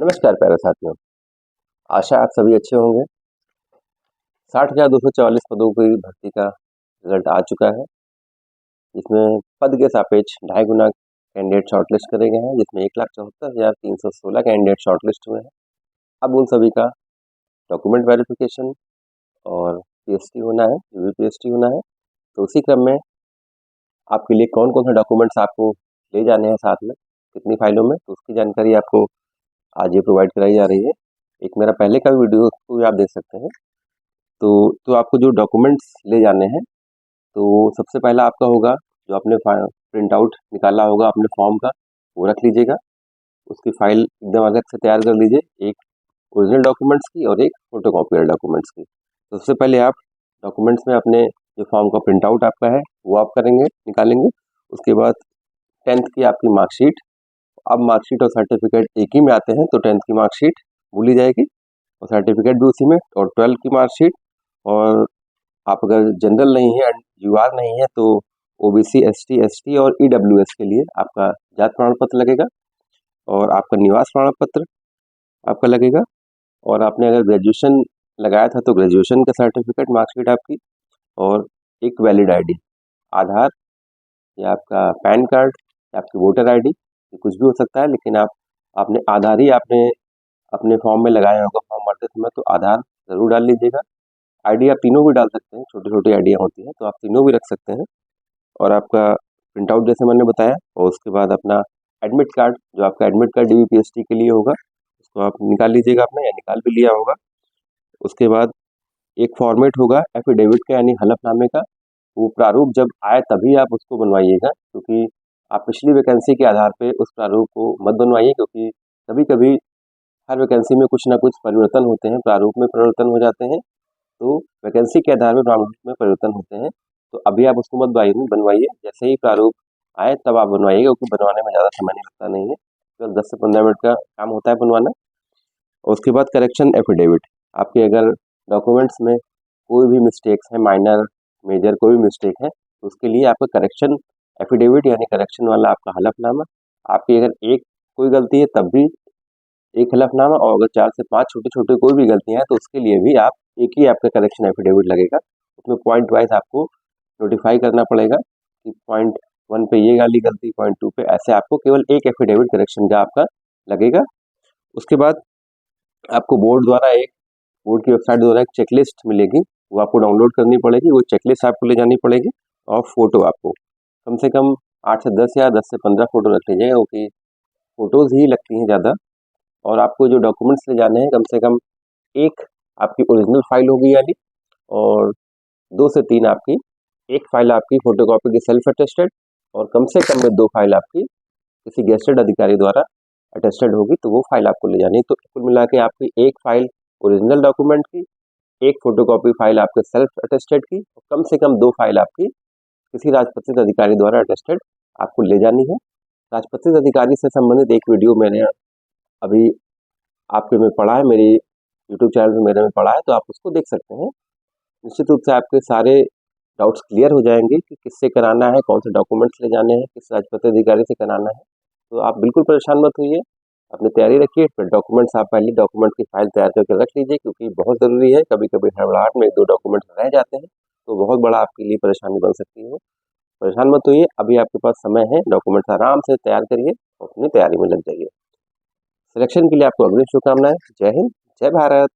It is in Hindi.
नमस्कार प्यारे साथियों, आशा आप सभी अच्छे होंगे। 60,244 पदों की भर्ती का रिजल्ट आ चुका है, जिसमें पद के सापेक्ष 2.5 गुना कैंडिडेट शॉर्टलिस्ट करे गए हैं, जिसमें 1,74,316 कैंडिडेट शॉर्टलिस्ट हुए हैं। अब उन सभी का डॉक्यूमेंट वेरिफिकेशन और पीएचडी होना है, यूपीएचडी होना है। तो उसी क्रम में आपके लिए कौन कौन से डॉक्यूमेंट्स आपको ले जाने हैं साथ में, कितनी फाइलों में, तो उसकी जानकारी आपको आज ये प्रोवाइड कराई जा रही है। एक मेरा पहले का वीडियो को भी आप देख सकते हैं। तो आपको जो डॉक्यूमेंट्स ले जाने हैं, तो सबसे पहला आपका होगा जो आपने प्रिंट आउट निकाला होगा अपने फॉर्म का, वो रख लीजिएगा। उसकी फाइल एकदम अलग से तैयार कर लीजिए, एक ओरिजिनल डॉक्यूमेंट्स की और एक फोटोकॉपी डॉक्यूमेंट्स की। तो सबसे पहले आप डॉक्यूमेंट्स में अपने जो फॉर्म का प्रिंट आउट आपका है वो आप करेंगे, निकालेंगे। उसके बाद 10th की आपकी मार्कशीट, अब मार्कशीट और सर्टिफिकेट एक ही में आते हैं, तो 10th की मार्कशीट भूली जाएगी और सर्टिफिकेट भी उसी में, और 12th की मार्कशीट। और आप अगर जनरल नहीं है, यूआर नहीं है, तो ओबीसी, एसटी, एसटी और ईडब्ल्यूएस के लिए आपका जात प्रमाण पत्र लगेगा और आपका निवास प्रमाण पत्र आपका लगेगा। और आपने अगर ग्रेजुएशन लगाया था तो ग्रेजुएशन का सर्टिफिकेट, मार्कशीट आपकी, और एक वैलिड आईडी, आधार या आपका पैन कार्ड या आपकी वोटर आईडी, ये कुछ भी हो सकता है, लेकिन आपने आधार ही आपने अपने फॉर्म में लगाया होगा फॉर्म भरते समय, तो आधार ज़रूर डाल लीजिएगा। आईडी आप तीनों भी डाल सकते हैं, छोटी छोटी आईडियाँ होती हैं, तो आप तीनों भी रख सकते हैं। और आपका प्रिंट आउट जैसे मैंने बताया, और उसके बाद अपना एडमिट कार्ड, जो आपका एडमिट कार्ड डीवीपीएसटी के लिए होगा, उसको आप निकाल लीजिएगा अपना, या निकाल भी लिया होगा। उसके बाद एक फॉर्मेट होगा एफिडेविट का, यानी हलफनामे का। वो प्रारूप जब आए तभी आप उसको बनवाइएगा, क्योंकि आप पिछली वैकेंसी के आधार पे उस प्रारूप को मत बनवाइए, क्योंकि कभी कभी हर वैकेंसी में कुछ ना कुछ परिवर्तन होते हैं, प्रारूप में परिवर्तन हो जाते हैं, तो वैकेंसी के आधार पर प्रारूप में परिवर्तन होते हैं। तो अभी आप उसको मत बनवाइए, जैसे ही प्रारूप आए तब आप बनवाइएगा, क्योंकि बनवाने में ज़्यादा समय नहीं लगता नहीं है, तो 10 से 15 मिनट का काम होता है बनवाना। और उसके बाद करेक्शन एफिडेविट, आपके अगर डॉक्यूमेंट्स में कोई भी मिस्टेक्स है, माइनर मेजर कोई भी मिस्टेक है, तो उसके लिए आपका करेक्शन एफिडेविट यानी करेक्शन वाला आपका हलफनामा। आपकी अगर एक कोई गलती है तब भी एक हलफनामा, और अगर 4 से 5 छोटे छोटे कोई भी गलतियां हैं तो उसके लिए भी आप एक ही आपका करेक्शन एफिडेविट लगेगा। उसमें पॉइंट वाइज आपको नोटिफाई करना पड़ेगा कि पॉइंट 1 पे ये वाली गलती, पॉइंट 2 पे, ऐसे आपको केवल एक एफिडेविट करेक्शन का आपका लगेगा। उसके बाद आपको बोर्ड की वेबसाइट द्वारा एक चेकलिस्ट मिलेगी, वो आपको डाउनलोड करनी पड़ेगी। वो चेकलिस्ट आपको ले जानी पड़ेगी, और फोटो आपको कम से कम 8 से 10 या 10 से 15 फोटो रख लीजिएगा, क्योंकि फोटोज़ ही लगती हैं ज़्यादा। और आपको जो डॉक्यूमेंट्स ले जाने हैं, कम से कम एक आपकी ओरिजिनल फाइल होगी यानी, और 2 से 3 आपकी, एक फाइल आपकी फोटोकॉपी की सेल्फ अटेस्टेड, और कम से कम में 2 फाइल आपकी किसी गेस्टेड अधिकारी द्वारा अटेस्टेड होगी, तो वो फाइल आपको ले जानी है। तो कुल मिला के आपकी एक फाइल ओरिजिनल डॉक्यूमेंट की, एक फोटोकॉपी फाइल आपके सेल्फ अटेस्टेड की, और कम से कम 2 फाइल आपकी किसी राजपत्रित अधिकारी द्वारा अटेस्टेड आपको ले जानी है। राजपत्रित अधिकारी से संबंधित एक वीडियो मैंने अभी आपके में पढ़ा है, मेरी यूट्यूब चैनल पे मेरे में पढ़ा है, तो आप उसको देख सकते हैं। निश्चित रूप से आपके सारे डाउट्स क्लियर हो जाएंगे कि किससे कराना है, कौन से डॉक्यूमेंट्स ले जाने हैं, किस राजपत्रित अधिकारी से कराना है। तो आप बिल्कुल परेशान मत होइए, अपनी तैयारी रखिए। फिर डॉक्यूमेंट्स आप पहले डॉक्यूमेंट की फाइल तैयार करके रख लीजिए, क्योंकि बहुत ज़रूरी है। कभी कभी हड़बड़ाहट में 1-2 डॉक्यूमेंट्स रह जाते हैं, तो बहुत बड़ा आपके लिए परेशानी बन सकती है। परेशान मत होइए, अभी आपके पास समय है, डॉक्यूमेंट्स आराम से तैयार करिए और अपनी तैयारी में लग जाइए। सिलेक्शन के लिए आपको अग्रिम शुभकामनाएं। जय हिंद, जय भारत।